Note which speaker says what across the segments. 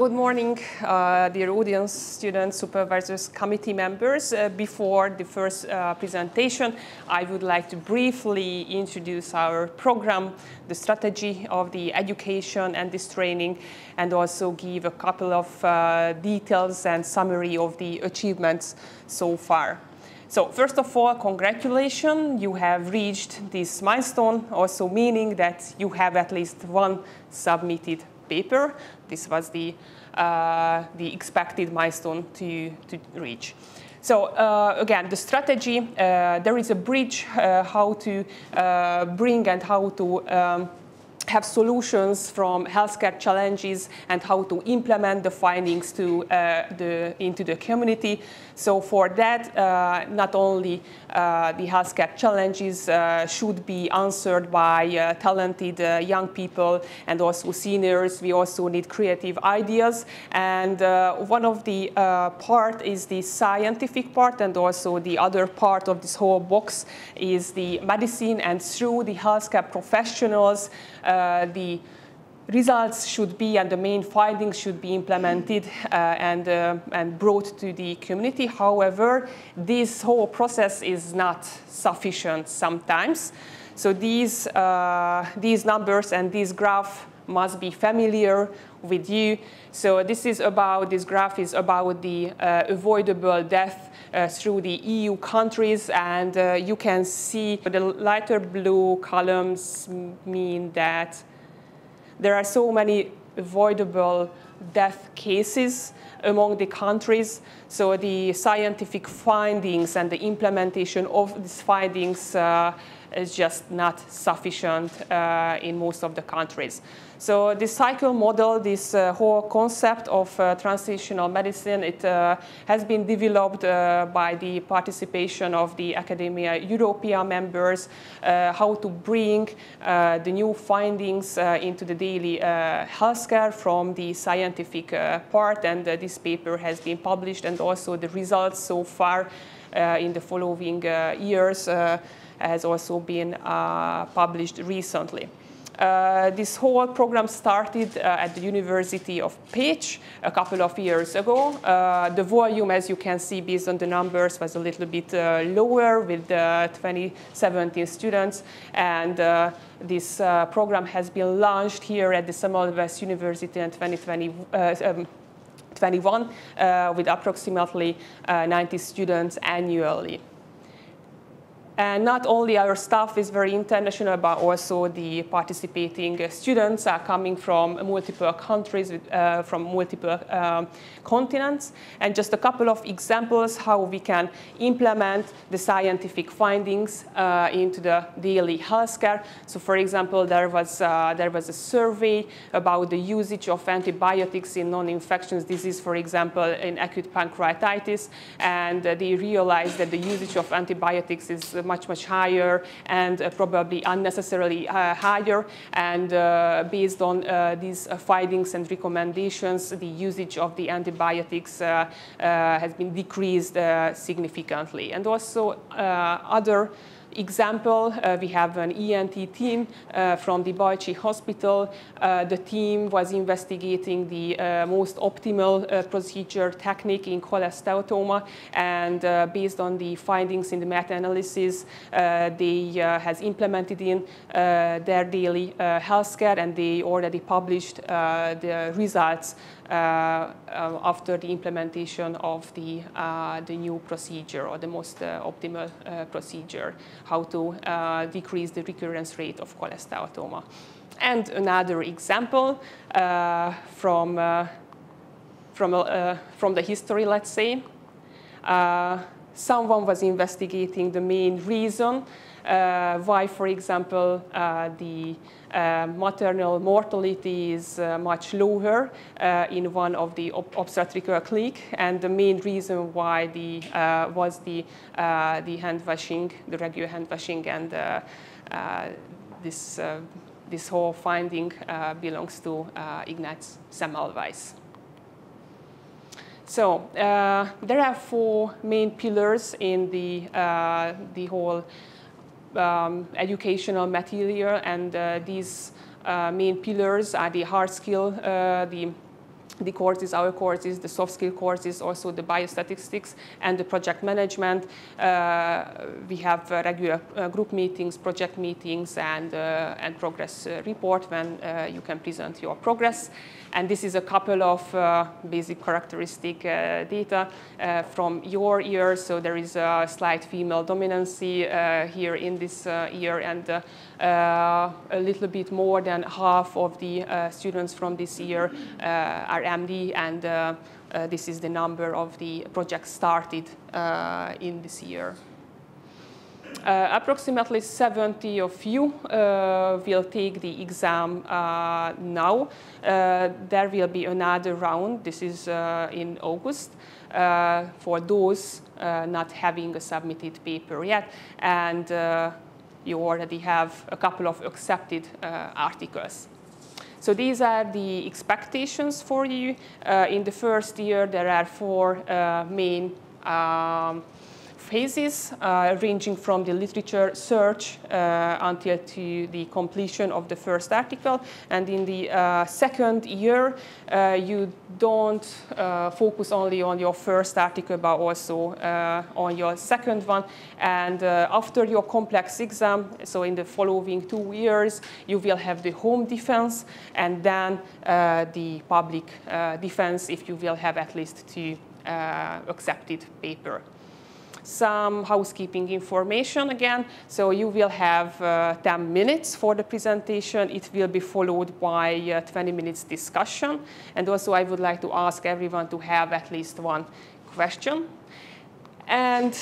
Speaker 1: Good morning, dear audience, students, supervisors, committee members. Before the first presentation, I would like to briefly introduce our program, the strategy of the education and this training, and also give a couple of details and summary of the achievements so far. So first of all, congratulations, you have reached this milestone, also meaning that you have at least one submitted paper. This was the expected milestone to reach. So again, the strategy, there is a bridge how to bring and how to have solutions from healthcare challenges and how to implement the findings into the community. So for that, not only the healthcare challenges should be answered by talented young people and also seniors, we also need creative ideas. And one of the part is the scientific part, and also the other part of this whole box is the medicine, and through the healthcare professionals, the results should be and the main findings should be implemented and brought to the community. However, this whole process is not sufficient sometimes. So these numbers and this graph must be familiar with you. So this graph is about the avoidable death through the EU countries, and you can see the lighter blue columns mean that there are so many avoidable death cases among the countries. So the scientific findings and the implementation of these findings is just not sufficient in most of the countries. So this cycle model, this whole concept of translational medicine, it has been developed by the participation of the Academia Europaea members, how to bring the new findings into the daily healthcare from the scientific part, and this paper has been published, and also the results so far in the following years has also been published recently. This whole program started at the University of Pécs a couple of years ago. The volume, as you can see, based on the numbers, was a little bit lower with 2017 students. And this program has been launched here at the Semmelweis University in 2021 with approximately 90 students annually. And not only our staff is very international, but also the participating students are coming from multiple countries, from multiple continents. And just a couple of examples how we can implement the scientific findings into the daily healthcare. So for example, there was a survey about the usage of antibiotics in non-infectious disease, for example, in acute pancreatitis. And they realized that the usage of antibiotics is much higher and probably unnecessarily higher. And based on these findings and recommendations, the usage of the antibiotics has been decreased significantly. And also other example, we have an ENT team from the Bajcsi Hospital. The team was investigating the most optimal procedure technique in cholesteatoma, and based on the findings in the meta-analysis, they has implemented in their daily healthcare, and they already published the results after the implementation of the new procedure, or the most optimal procedure, how to decrease the recurrence rate of cholesteatoma. And another example from the history, let's say. Someone was investigating the main reason why, for example, the maternal mortality is much lower in one of the obstetrical clinics, and the main reason why was the hand washing, the regular hand washing, and this whole finding belongs to Ignaz Semmelweis. So there are four main pillars in the whole educational material, and these main pillars are the hard skill, the the courses, our courses, the soft skill courses, also the biostatistics and the project management. We have regular group meetings, project meetings, and progress report when you can present your progress. And this is a couple of basic characteristic data from your year. So there is a slight female dominancy here in this year, and a little bit more than half of the students from this year are MD, and this is the number of the projects started in this year. Approximately 70 of you will take the exam now. There will be another round. This is in August for those not having a submitted paper yet. And you already have a couple of accepted articles. So these are the expectations for you. In the first year, there are 4 main phases, ranging from the literature search until to the completion of the first article. And in the second year, you don't focus only on your first article, but also on your second one. And after your complex exam, so in the following 2 years, you will have the home defense, and then the public defense, if you will have at least 2 accepted paper. Some housekeeping information again. So you will have 10 minutes for the presentation. It will be followed by 20 minutes discussion. And also I would like to ask everyone to have at least 1 question. And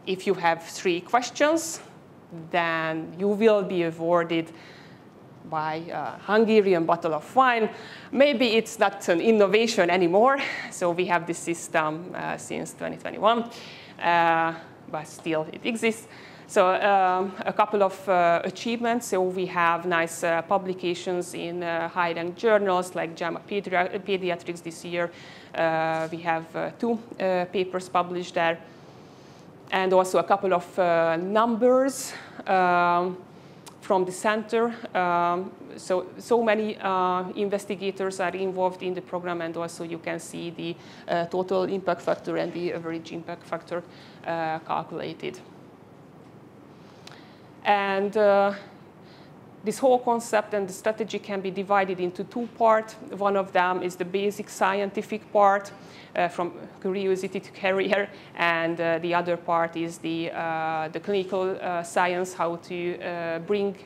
Speaker 1: if you have 3 questions, then you will be awarded by a Hungarian bottle of wine. Maybe it's not an innovation anymore. So we have this system since 2021. But still it exists. So a couple of achievements. So we have nice publications in high-ranked journals like JAMA Pediatrics this year. We have 2 papers published there. And also a couple of numbers from the center. So many investigators are involved in the program, and also you can see the total impact factor and the average impact factor calculated. And this whole concept and the strategy can be divided into 2 parts. One of them is the basic scientific part, from curiosity to career, and the other part is the clinical science, how to bring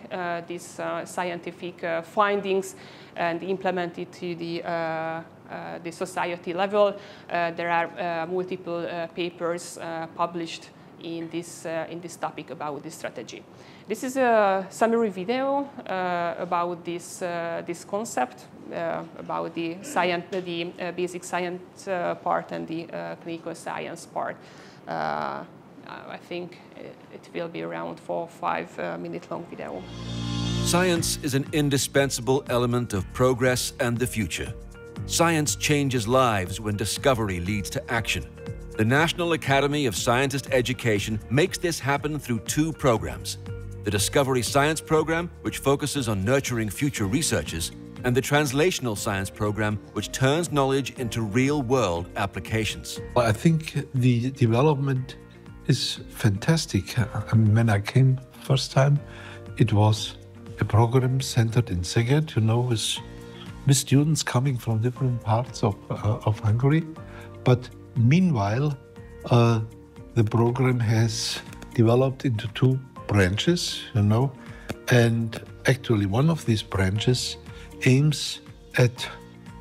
Speaker 1: these scientific findings and implement it to the society level. There are multiple papers published in this topic about this strategy. This is a summary video about this concept, about the science, the basic science part and the clinical science part. I think it will be around 4 or 5 minute long video.
Speaker 2: Science is an indispensable element of progress and the future. Science changes lives when discovery leads to action. The National Academy of Scientist Education makes this happen through 2 programs. The Discovery Science Program, which focuses on nurturing future researchers, and the Translational Science Program, which turns knowledge into real-world applications.
Speaker 3: I think the development is fantastic. I mean, when I came first time, it was a program centered in Szeged, you know, with students coming from different parts of Hungary. But meanwhile, the program has developed into 2 branches, you know, and actually one of these branches aims at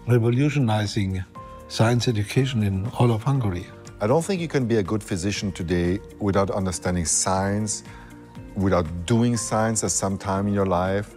Speaker 3: revolutionizing science education in all of Hungary.
Speaker 4: I don't think you can be a good physician today without understanding science, without doing science at some time in your life,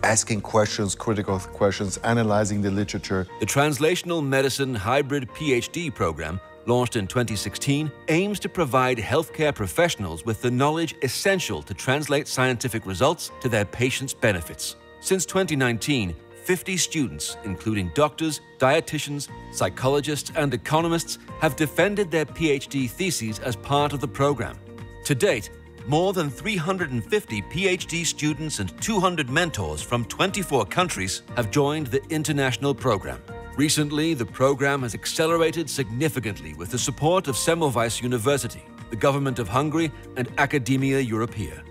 Speaker 4: asking questions, critical questions, analyzing the literature.
Speaker 2: The Translational Medicine Hybrid PhD program, launched in 2016, aims to provide healthcare professionals with the knowledge essential to translate scientific results to their patients' benefits. Since 2019, 50 students, including doctors, dietitians, psychologists, and economists, have defended their PhD theses as part of the program. To date, more than 350 PhD students and 200 mentors from 24 countries have joined the international program. Recently, the program has accelerated significantly with the support of Semmelweis University, the government of Hungary, and Academia Europaea.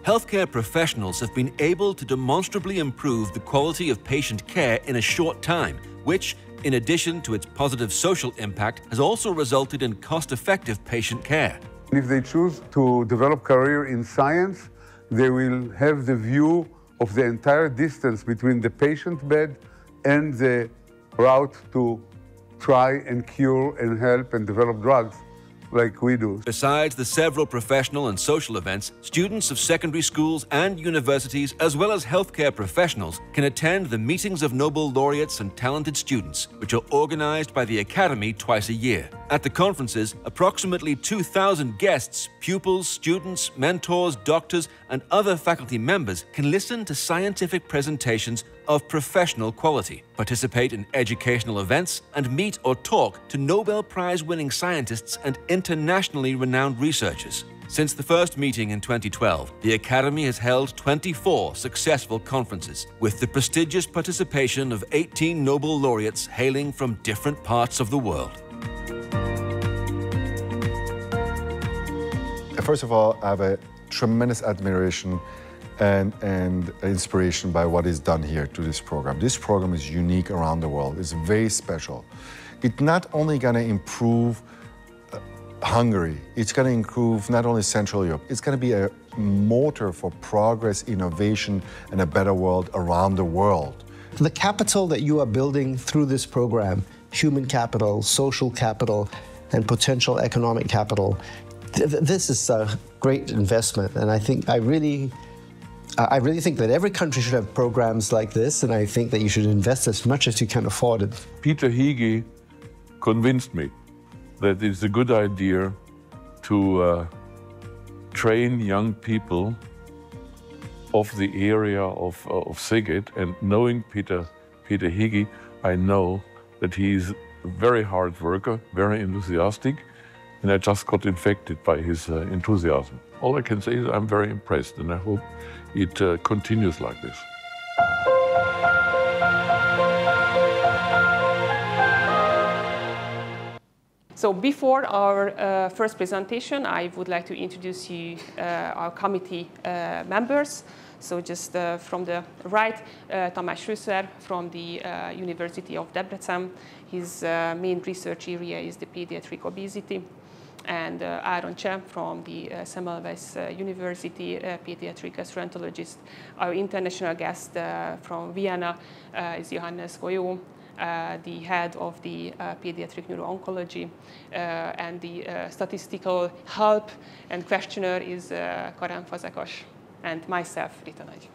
Speaker 2: Healthcare professionals have been able to demonstrably improve the quality of patient care in a short time, which, in addition to its positive social impact, has also resulted in cost-effective patient care.
Speaker 5: If they choose to develop career in science, they will have the view of the entire distance between the patient bed and the route to try and cure and help and develop drugs like we do.
Speaker 2: Besides the several professional and social events, students of secondary schools and universities, as well as healthcare professionals, can attend the meetings of Nobel laureates and talented students, which are organized by the Academy twice a year. At the conferences, approximately 2,000 guests, pupils, students, mentors, doctors, and other faculty members can listen to scientific presentations of professional quality, participate in educational events, and meet or talk to Nobel Prize-winning scientists and internationally renowned researchers. Since the first meeting in 2012, the Academy has held 24 successful conferences, with the prestigious participation of 18 Nobel laureates hailing from different parts of the world.
Speaker 4: First of all, I have a tremendous admiration and inspiration by what is done here to this program. This program is unique around the world. It's very special. It's not only going to improve Hungary, it's going to improve not only Central Europe, it's going to be a motor for progress, innovation, and a better world around the world.
Speaker 6: The capital that you are building through this program, human capital, social capital, and potential economic capital, this is a great investment, and I really think that every country should have programs like this, and I think that you should invest as much as you can afford it.
Speaker 5: Peter Higi convinced me that it's a good idea to train young people of the area of Szeged, and knowing Peter Higi, I know that he's a very hard worker, very enthusiastic, and I just got infected by his enthusiasm. All I can say is I'm very impressed, and I hope it continues like this.
Speaker 1: So before our first presentation, I would like to introduce you our committee members. So just from the right, Tamás Rösser from the University of Debrecen. His main research area is the pediatric obesity. And Áron Cseh from the Semmelweis University, pediatric gastroenterologist. Our international guest from Vienna is Johannes Golyó, the head of the pediatric neuro-oncology, and the statistical help and questioner is Karen Fazekas, and myself, Rita Nagy.